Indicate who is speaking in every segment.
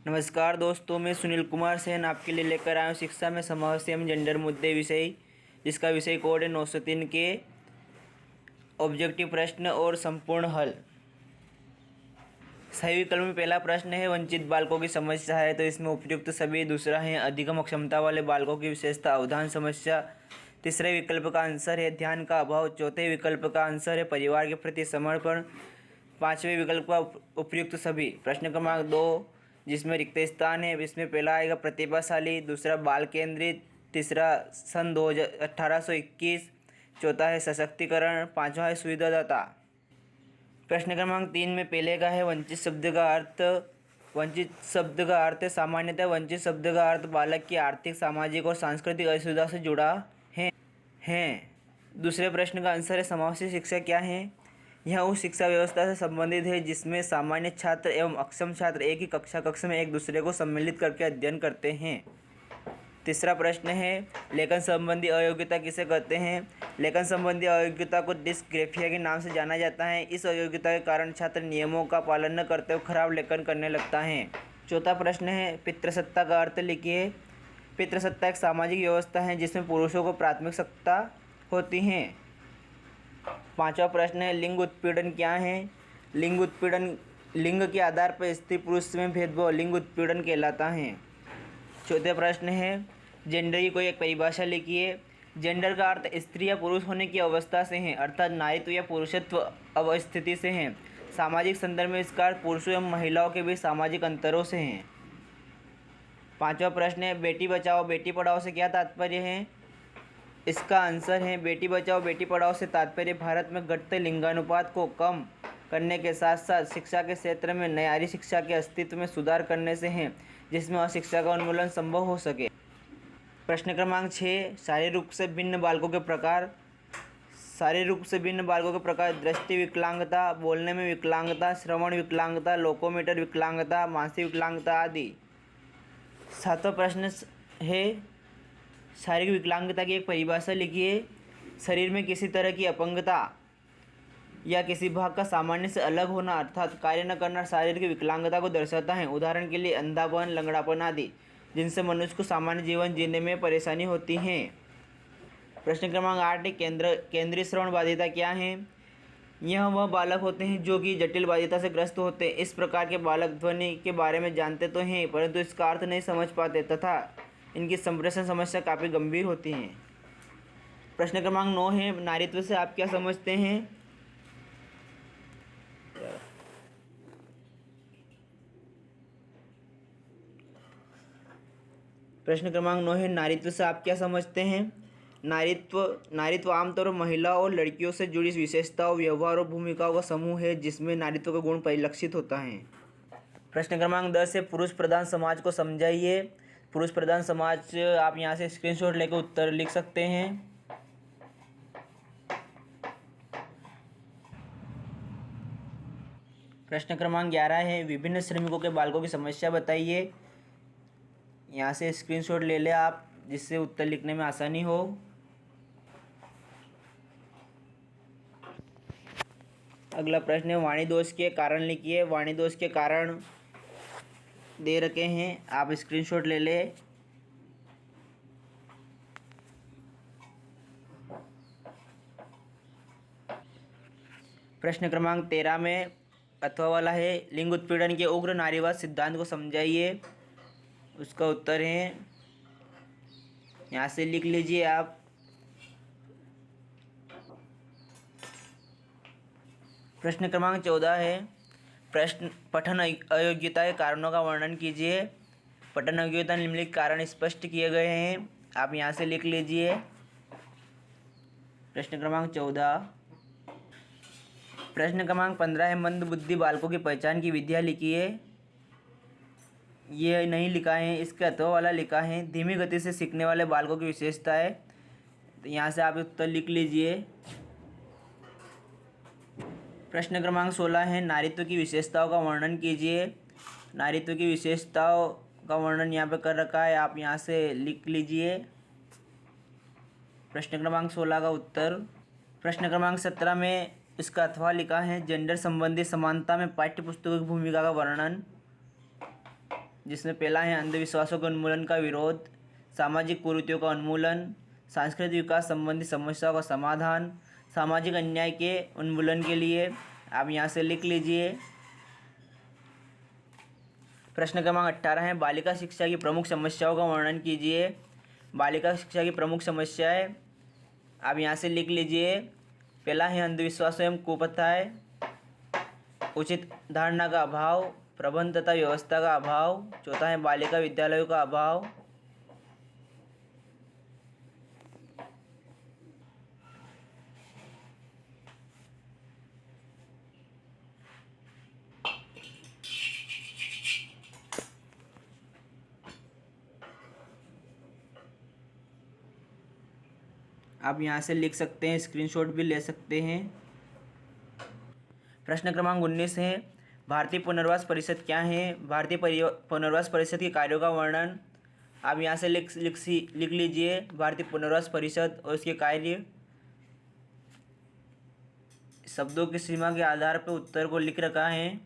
Speaker 1: नमस्कार दोस्तों, मैं सुनील कुमार सेन आपके लिए लेकर आया हूँ शिक्षा में समस्या एवं जेंडर मुद्दे विषय, जिसका विषय कोड है 903 के ऑब्जेक्टिव प्रश्न और संपूर्ण हल। सही विकल्प में पहला प्रश्न है वंचित बालकों की समस्या है, तो इसमें उपयुक्त सभी। दूसरा है अधिगम अक्षमता वाले बालकों की विशेषता अवधान समस्या। तीसरे विकल्प का आंसर है ध्यान का अभाव। चौथे विकल्प का आंसर है परिवार के प्रति समर्पण। पांचवें विकल्प का उपयुक्त सभी। प्रश्न क्रमांक 2 जिसमें रिक्त स्थान है, इसमें पहला आएगा प्रतिभाशाली, दूसरा बाल केंद्रित, तीसरा सन 1821, चौथा है सशक्तिकरण, पांचवा है सुविधादाता। प्रश्न क्रमांक 3 में पहले का है वंचित शब्द का अर्थ। वंचित शब्द का अर्थ है सामान्यतः वंचित शब्द का अर्थ बालक की आर्थिक, सामाजिक और सांस्कृतिक असुविधा से जुड़ा है। दूसरे प्रश्न का आंसर है समावेशी शिक्षा क्या है। यह उस शिक्षा व्यवस्था से संबंधित है जिसमें सामान्य छात्र एवं अक्षम छात्र एक ही कक्षा में एक दूसरे को सम्मिलित करके अध्ययन करते हैं। तीसरा प्रश्न है लेखन संबंधी अयोग्यता किसे कहते हैं। लेखन संबंधी अयोग्यता को डिस्ग्रेफिया के नाम से जाना जाता है। इस अयोग्यता के कारण छात्र नियमों का पालन न करते हुए खराब लेखन करने लगता है। चौथा प्रश्न है पितृसत्ता का अर्थ लिखिए। पितृसत्ता एक सामाजिक व्यवस्था है जिसमें पुरुषों को प्राथमिक सत्ता होती है। पांचवा प्रश्न है लिंग उत्पीड़न क्या है। लिंग उत्पीड़न लिंग के आधार पर स्त्री पुरुष में भेदभाव लिंग उत्पीड़न कहलाता है। चौथे प्रश्न है जेंडर की कोई एक परिभाषा लिखिए। जेंडर का अर्थ स्त्री या पुरुष होने की अवस्था से है, अर्थात नारीत्व या पुरुषत्व अवस्थिति से है। सामाजिक संदर्भ में इसका अर्थ पुरुषों एवं महिलाओं के बीच सामाजिक अंतरों से है। पांचवा प्रश्न है बेटी बचाओ बेटी पढ़ाओ से क्या तात्पर्य है। इसका आंसर है बेटी बचाओ बेटी पढ़ाओ से तात्पर्य भारत में घटते लिंगानुपात को कम करने के साथ साथ शिक्षा के क्षेत्र में नयारी शिक्षा के अस्तित्व में सुधार करने से है, जिसमें अशिक्षा का उन्मूलन संभव हो सके। प्रश्न क्रमांक 6 शारीरिक रूप से भिन्न बालकों के प्रकार। शारीरिक रूप से भिन्न बालकों के प्रकार दृष्टि विकलांगता, बोलने में विकलांगता, श्रवण विकलांगता, लोकोमोटर विकलांगता, मानसिक विकलांगता आदि। सातवां प्रश्न है शारीरिक विकलांगता की एक परिभाषा लिखिए। शरीर में किसी तरह की अपंगता या किसी भाग का सामान्य से अलग होना अर्थात कार्य न करना शारीरिक विकलांगता को दर्शाता है। उदाहरण के लिए अंधापन, लंगड़ापन आदि, जिनसे मनुष्य को सामान्य जीवन जीने में परेशानी होती है। प्रश्न क्रमांक 8 केंद्रीय श्रवण बाधिता क्या है। यह वह बालक होते हैं जो कि जटिल बाधिता से ग्रस्त होते हैं। इस प्रकार के बालक ध्वनि के बारे में जानते तो हैं परंतु इसका अर्थ नहीं समझ पाते तथा इनकी संप्रेषण समस्या काफ़ी गंभीर होती है। प्रश्न क्रमांक 9 है नारीत्व से आप क्या समझते हैं। प्रश्न क्रमांक 9 है नारीत्व से आप क्या समझते हैं। नारीत्व आमतौर पर महिला और लड़कियों से जुड़ी विशेषताओं, व्यवहार और भूमिकाओं का समूह है जिसमें नारीत्व का गुण परिलक्षित होता है। प्रश्न क्रमांक 10 है पुरुष प्रधान समाज को समझाइए। पुरुष प्रधान समाज आप यहाँ से स्क्रीनशॉट लेकर उत्तर लिख सकते हैं। प्रश्न क्रमांक 11 है विभिन्न श्रमिकों के बालकों की समस्या बताइए। यहाँ से स्क्रीनशॉट ले लें आप, जिससे उत्तर लिखने में आसानी हो। अगला प्रश्न है वाणी दोष के कारण लिखिए। वाणी दोष के कारण दे रखे हैं, आप स्क्रीनशॉट ले लें। प्रश्न क्रमांक 13 में अथवा वाला है लिंग उत्पीड़न के उग्र नारीवाद सिद्धांत को समझाइए। उसका उत्तर है, यहाँ से लिख लीजिए आप। प्रश्न क्रमांक 14 है प्रश्न पठन अयोग्यता के कारणों का वर्णन कीजिए। पठन अयोग्यता निम्नलिखित कारण स्पष्ट किए गए हैं, आप यहाँ से लिख लीजिए। प्रश्न क्रमांक 14। प्रश्न क्रमांक 15 है मंद बुद्धि बालकों की पहचान की विधियाँ लिखिए। ये नहीं लिखा है, इसके अथवा वाला लिखा है धीमी गति से सीखने वाले बालकों की विशेषता है, तो यहाँ से आप उत्तर लिख लीजिए। प्रश्न क्रमांक 16 है नारीत्व की विशेषताओं का वर्णन कीजिए। नारीत्व की विशेषताओं का वर्णन यहाँ पे कर रखा है, आप यहाँ से लिख लीजिए प्रश्न क्रमांक 16 का उत्तर। प्रश्न क्रमांक 17 में इसका अथवा लिखा है जेंडर संबंधी समानता में पाठ्य पुस्तकों की भूमिका का वर्णन। जिसमें पहला है अंधविश्वासों के उन्मूलन का विरोध, सामाजिक कुरीतियों का उन्मूलन, सांस्कृतिक विकास संबंधी समस्याओं का समाधान, सामाजिक अन्याय के उन्मूलन के लिए। आप यहाँ से लिख लीजिए। प्रश्न क्रमांक 18 है, बालिका शिक्षा की प्रमुख समस्याओं का वर्णन कीजिए। बालिका शिक्षा की प्रमुख समस्याएं आप यहाँ से लिख लीजिए। पहला है अंधविश्वास एवं कुप्रथाएं, उचित धारणा का अभाव, प्रबंध तथा व्यवस्था का अभाव। चौथा है बालिका विद्यालयों का अभाव। आप यहाँ से लिख सकते हैं, स्क्रीनशॉट भी ले सकते हैं। प्रश्न क्रमांक 19 है, भारतीय पुनर्वास परिषद क्या है? भारतीय पुनर्वास परिषद के कार्यों का वर्णन। आप यहाँ से लिख लीजिए भारतीय पुनर्वास परिषद और इसके कार्य। शब्दों की सीमा के आधार पर उत्तर को लिख रखा है।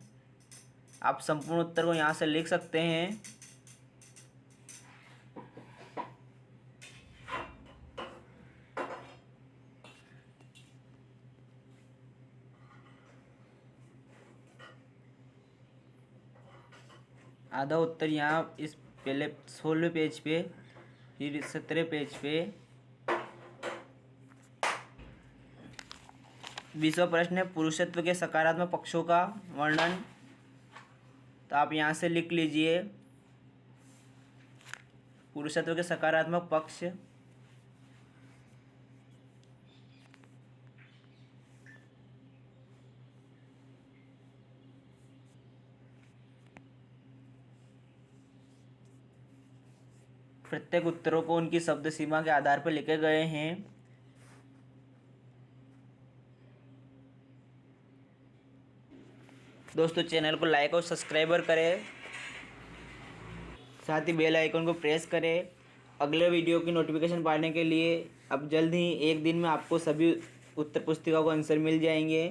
Speaker 1: आप संपूर्ण उत्तर को यहाँ से लिख सकते हैं। आधा उत्तर यहाँ इस पहले 16वें पेज पे, फिर 17वें पेज पे। 20वां प्रश्न है, पुरुषत्व के सकारात्मक पक्षों का वर्णन। तो आप यहाँ से लिख लीजिए पुरुषत्व के सकारात्मक पक्ष। प्रत्येक उत्तरों को उनकी शब्द सीमा के आधार पर लिखे गए हैं। दोस्तों चैनल को लाइक और सब्सक्राइबर करें, साथ ही बेल आइकन को प्रेस करें अगले वीडियो की नोटिफिकेशन पाने के लिए। अब जल्द ही एक दिन में आपको सभी उत्तर पुस्तिका को आंसर मिल जाएंगे।